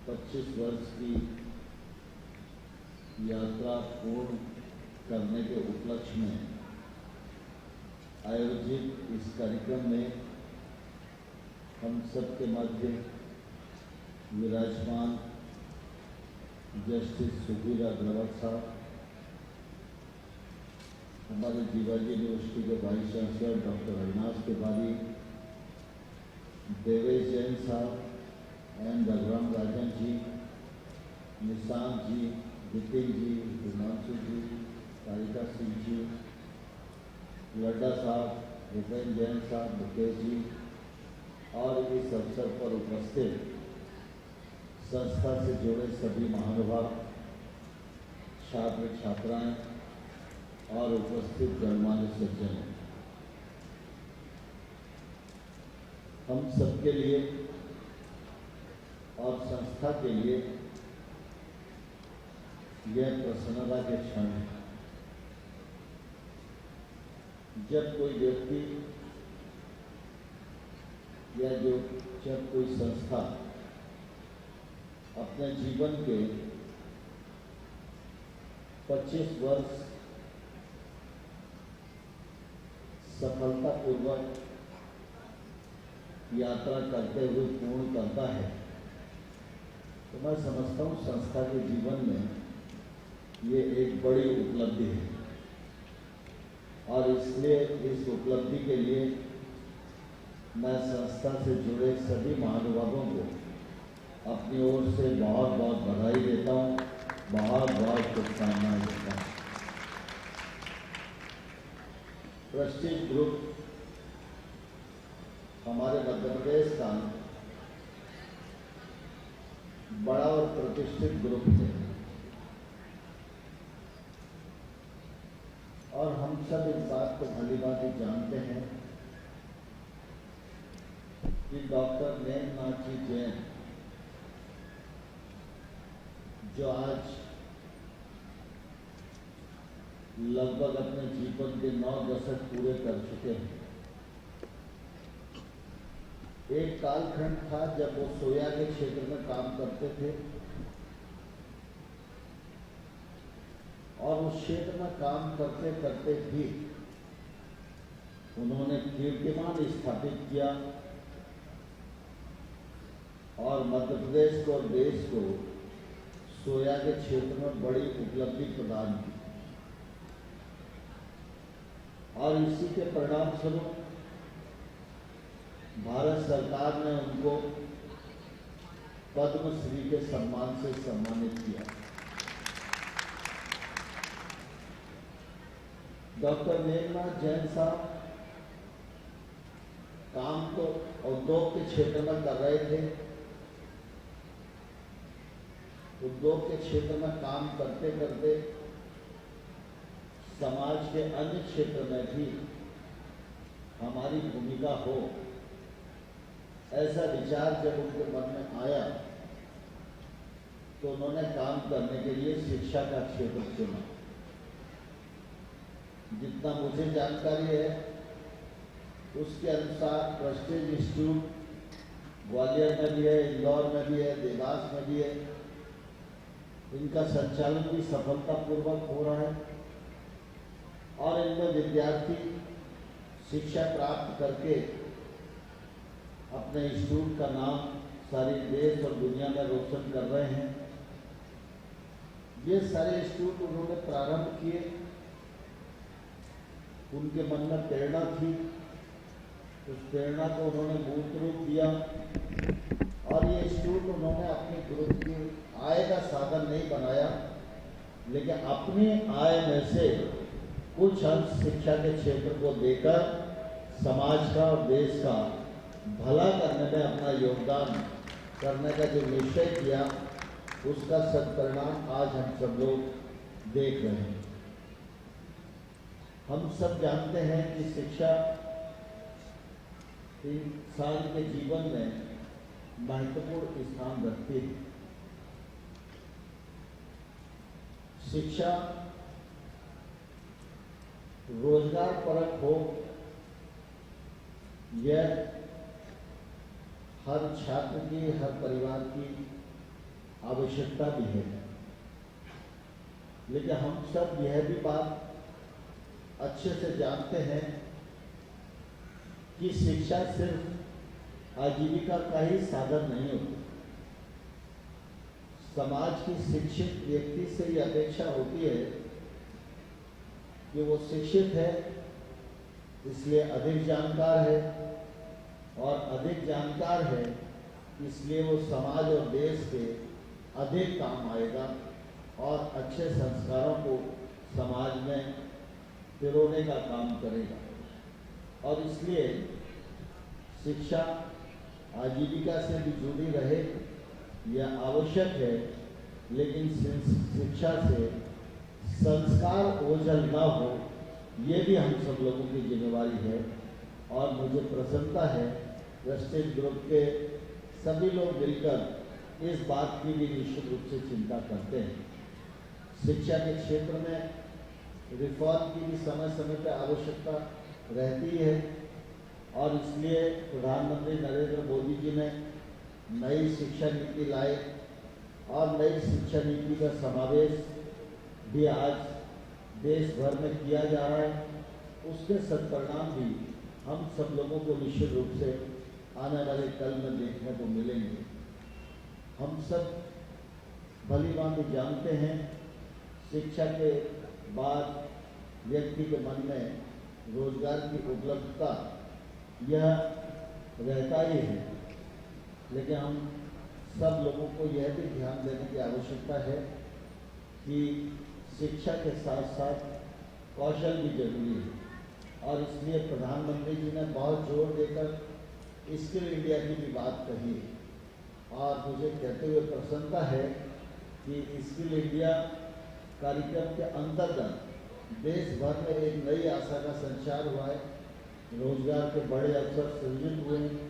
25 वर्ष की यात्रा पूर्ण करने के उपलक्ष्य में आयोजित इस कार्यक्रम में हम सबके मध्य विराजमान जस्टिस सुधीर अग्रवाल साहब, हमारे जीवाजी यूनिवर्सिटी के vice chancellor doctor Avinash Tiwari, Devesh Jain साहब एन बलराम राजन जी, निशांत जी, विपिन जी, हिमांशु जी, कारिका सिंह जी, लड्डा साहब, भूपेन जैन साहब, मुकेश जी और इस अवसर पर उपस्थित संस्था से जुड़े सभी महानुभाव, छात्र छात्राएं और उपस्थित गणमान्य सज्जन, हम सबके लिए और संस्था के लिए यह प्रसन्नता के क्षण है जब कोई व्यक्ति या जब कोई संस्था अपने जीवन के 25 वर्ष सफलतापूर्वक यात्रा करते हुए पूर्ण करता है, तो मैं समझता हूँ संस्था के जीवन में ये एक बड़ी उपलब्धि है और इसलिए इस उपलब्धि के लिए मैं संस्था से जुड़े सभी महानुभावों को अपनी ओर से बहुत बहुत बधाई देता हूँ, बहुत बहुत शुभकामनाएं देता हूँ। प्रेस्टीज ग्रुप हमारे मध्य प्रदेश का बड़ा और प्रतिष्ठित ग्रुप है और हम सब इस बात को भली भांति जानते हैं कि डॉक्टर नेमनाथ जी जैन जो आज लगभग अपने जीवन के 9 दशक पूरे कर चुके हैं, एक कालखंड था जब वो सोया के क्षेत्र में काम करते थे और उस क्षेत्र में काम करते करते भी उन्होंने कीर्तिमान स्थापित किया और मध्य प्रदेश को और देश को सोया के क्षेत्र में बड़ी उपलब्धि प्रदान की और इसी के परिणाम स्वरूप भारत सरकार ने उनको पद्मश्री के सम्मान से सम्मानित किया। डॉक्टर नेमनाथ जैन साहब काम तो उद्योग के क्षेत्र में कर रहे थे, उद्योग के क्षेत्र में काम करते करते समाज के अन्य क्षेत्र में भी हमारी भूमिका हो, ऐसा विचार जब उनके मन में आया तो उन्होंने काम करने के लिए शिक्षा का क्षेत्र चुना। जितना मुझे जानकारी है उसके अनुसार प्रेस्टीज इंस्टीट्यूट ग्वालियर में भी है, इंदौर में भी है, देवास में भी है, इनका संचालन भी सफलतापूर्वक हो रहा है और इनमें विद्यार्थी शिक्षा प्राप्त करके अपने इंस्टीट्यूट का नाम सारे देश और दुनिया में रोशन कर रहे हैं। ये सारे इंस्टीट्यूट उन्होंने प्रारंभ किए, उनके मन में प्रेरणा थी, उस प्रेरणा को उन्होंने मूर्त रूप दिया और ये इंस्टीट्यूट उन्होंने अपने ग्रुप की आय का साधन नहीं बनाया, लेकिन अपनी आय में से कुछ अंश शिक्षा के क्षेत्र को देकर समाज का और देश का भला करने में अपना योगदान करने का जो निश्चय किया, उसका सत्परिणाम आज हम सब लोग देख रहे हैं। हम सब जानते हैं कि शिक्षा इंसान के जीवन में महत्वपूर्ण स्थान रखती है। शिक्षा रोजगार परक हो, यह हर छात्र की, हर परिवार की आवश्यकता भी है। लेकिन हम सब यह भी बात अच्छे से जानते हैं कि शिक्षा सिर्फ आजीविका का ही साधन नहीं होती। समाज की शिक्षित व्यक्ति से ये अपेक्षा होती है कि वो शिक्षित है, इसलिए अधिक जानकार है, और अधिक जानकार है इसलिए वो समाज और देश के अधिक काम आएगा और अच्छे संस्कारों को समाज में पिरोने का काम करेगा। और इसलिए शिक्षा आजीविका से भी जुड़ी रहे यह आवश्यक है, लेकिन शिक्षा से संस्कार ओझल न हो ये भी हम सब लोगों की जिम्मेवारी है। और मुझे प्रसन्नता है प्रेस्टीज ग्रुप के सभी लोग मिलकर इस बात की भी निश्चित रूप से चिंता करते हैं। शिक्षा के क्षेत्र में रिफॉर्म की भी समय समय पर आवश्यकता रहती है, और इसलिए प्रधानमंत्री नरेंद्र मोदी जी ने नई शिक्षा नीति लाए और नई शिक्षा नीति का समावेश भी आज देश भर में किया जा रहा है। उसके सत्परिणाम भी हम सब लोगों को निश्चित रूप से आने वाले कल में देखने को मिलेंगे। हम सब भली भांति जानते हैं शिक्षा के बाद व्यक्ति के मन में रोजगार की उपलब्धता यह रहता ही है, लेकिन हम सब लोगों को यह भी ध्यान देने की आवश्यकता है कि शिक्षा के साथ साथ कौशल भी जरूरी है। और इसलिए प्रधानमंत्री जी ने बहुत जोर देकर स्किल इंडिया की भी बात कही है, और मुझे कहते हुए प्रसन्नता है कि स्किल इंडिया कार्यक्रम के अंतर्गत देश भर में एक नई आशा का संचार हुआ है, रोजगार के बड़े अवसर सृजित हुए हैं।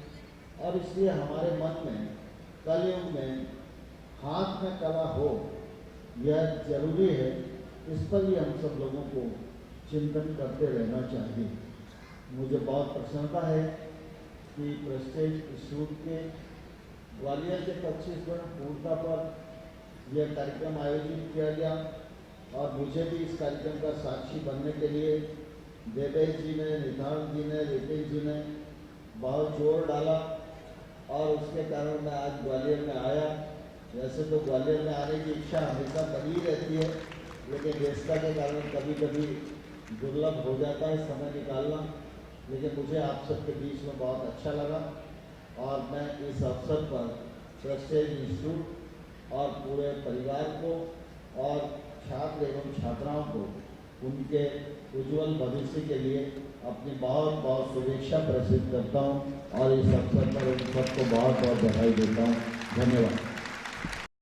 और इसलिए हमारे मन में कलयुग में हाथ में कला हो यह जरूरी है, इस पर भी हम सब लोगों को चिंतन करते रहना चाहिए। मुझे बहुत प्रसन्नता है कि प्रेस्टीज इंस्टीट्यूट के ग्वालियर के 25 वर्ष पूर्णता पर यह कार्यक्रम आयोजित किया गया, और मुझे भी इस कार्यक्रम का साक्षी बनने के लिए देवेश जी ने, निधान जी ने, रितेश जी ने बहुत जोर डाला, और उसके कारण मैं आज ग्वालियर में आया। वैसे तो ग्वालियर में आने की इच्छा हमेशा बनी रहती है, लेकिन व्यस्तता के कारण कभी कभी दुर्लभ हो जाता है समय निकालना। लेकिन मुझे आप सबके बीच में बहुत अच्छा लगा, और मैं इस अवसर पर प्रेस्टीज इंस्टीट्यूट और पूरे परिवार को और छात्र एवं छात्राओं को उनके उज्जवल भविष्य के लिए अपनी बहुत बहुत शुभेच्छा प्रेषित करता हूं, और इस अवसर पर उन सबको बहुत बहुत बधाई देता हूं। धन्यवाद।